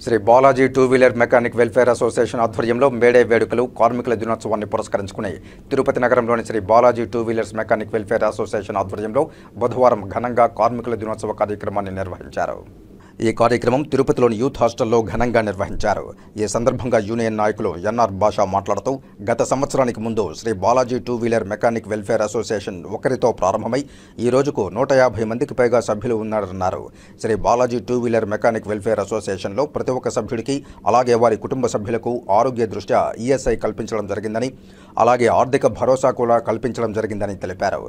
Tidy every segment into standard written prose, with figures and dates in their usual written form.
Shri Balaji two wheeler mechanic welfare association ఆధ్వర్యంలో May Day వేడుకలు కార్మికుల దినోత్సవాన్ని పురస్కరించుకుని తిరుపతి నగరంలోని Shri Balaji two wheelers mechanic welfare association ఆధ్వర్యంలో బుధవారం ఘనంగా కార్మికుల దినోత్సవ కార్యక్రమాన్ని నిర్వహించారు. ఈ కార్యక్రమం తిరుపతిలోని యూత్ హాస్టల్లో ఘనంగా నిర్వహించారు. ఈ సందర్భంగా యూనియన్ నాయకులు ఎన్ఆర్ భాషా మాట్లాడుతూ గత సంవత్సరానికి ముందు Shri Balaji two wheeler mechanic welfare association ఒకరితో ప్రారంభమై ఈ రోజుకు 150 మందికి పైగా సభ్యులు ఉన్నారన్నారు. Shri Balaji two wheeler mechanic welfare అసోసియేషన్లో ప్రతి ఒక్క సభ్యుడికి అలాగే వారి కుటుంబ సభ్యులకు ఆరోగ్య దృష్ట్యా ఈఎస్ఐ కల్పించడం జరిగిందని, అలాగే ఆర్థిక భరోసా కూడా కల్పించడం జరిగిందని తెలిపారు.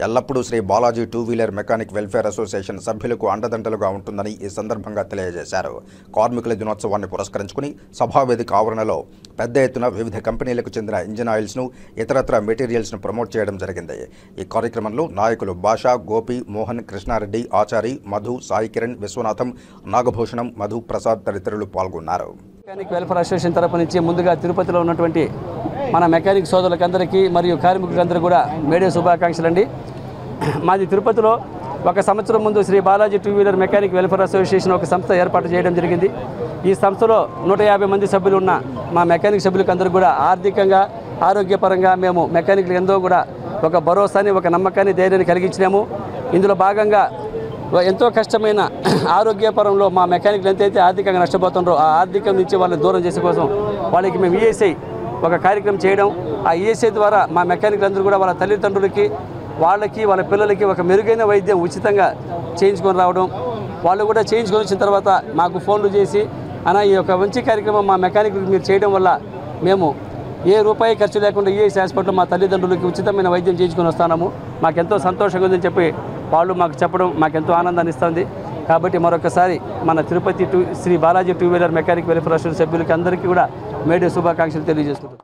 ఎల్లప్పుడూ Shri Balaji two wheeler mechanic welfare association సభ్యులకు అండదండలుగా ఉంటుందని ఈ సందర్భంగా తెలియజేశారు. కార్మికుల దినోత్సవాన్ని పురస్కరించుకుని సభావేదిక ఆవరణలో పెద్ద ఎత్తున వివిధ కంపెనీలకు చెందిన ఇంజిన్ ఆయిల్స్ను ఇతరత్ర మెటీరియల్స్ను ప్రమోట్ చేయడం జరిగింది. ఈ కార్యక్రమంలో నాయకులు భాషా, గోపి, మోహన్, కృష్ణారెడ్డి, ఆచారి, మధు, సాయి కిరణ్, విశ్వనాథం, నాగభూషణం, మధు, ప్రసాద్ తదితరులు పాల్గొన్నారు. మెకానిక్ వెల్ఫేర్ అసోసియేషన్ తరపు నుంచి ముందుగా తిరుపతిలో ఉన్నటువంటి మన మెకానిక్ సోదరులకందరికీ మరియు కార్మికులందరూ కూడా మేడే శుభాకాంక్షలు అండి. మాది తిరుపతిలో ఒక సంవత్సరం ముందు Shri Balaji two wheeler mechanic welfare association ఒక సంస్థ ఏర్పాటు చేయడం జరిగింది. ఈ సంస్థలో 150 మంది సభ్యులు ఉన్న మా మెకానిక్ సభ్యులకు అందరూ కూడా ఆర్థికంగా, ఆరోగ్యపరంగా మేము మెకానిక్లు ఎంతో కూడా ఒక భరోసాని, ఒక నమ్మకాన్ని, ధైర్యాన్ని కలిగించినాము. ఇందులో భాగంగా ఎంతో కష్టమైన ఆరోగ్యపరంలో మా మెకానిక్లు ఎంతైతే ఆర్థికంగా నష్టపోతున్నారో ఆ ఆర్థికం నుంచి వాళ్ళని దూరం చేసే కోసం వాళ్ళకి మేము ఈఎస్ఐ ఒక కార్యక్రమం చేయడం, ఆ ఈఎస్ఐ ద్వారా మా మెకానిక్లు అందరూ కూడా వాళ్ళ తల్లిదండ్రులకి, వాళ్ళకి, వాళ్ళ పిల్లలకి ఒక మెరుగైన వైద్యం ఉచితంగా చేయించుకొని రావడం, వాళ్ళు కూడా చేయించుకొని వచ్చిన తర్వాత మాకు ఫోన్లు చేసి అన్న ఈ యొక్క మంచి కార్యక్రమం మా మెకానిక్లకు మీరు చేయడం వల్ల మేము ఏ రూపాయి ఖర్చు లేకుండా ఈఎస్ఐ హాస్పిటల్లో మా తల్లిదండ్రులకి ఉచితమైన వైద్యం చేయించుకొని వస్తున్నాము, మాకెంతో సంతోషంగా ఉందని చెప్పి వాళ్ళు మాకు చెప్పడం మాకెంతో ఆనందాన్ని ఇస్తుంది. కాబట్టి మరొకసారి మన Tirupati Shri Balaji two wheeler mechanic welfare association సభ్యులకి అందరికీ కూడా మేడే శుభాకాంక్షలు తెలియజేసుకుంటాం.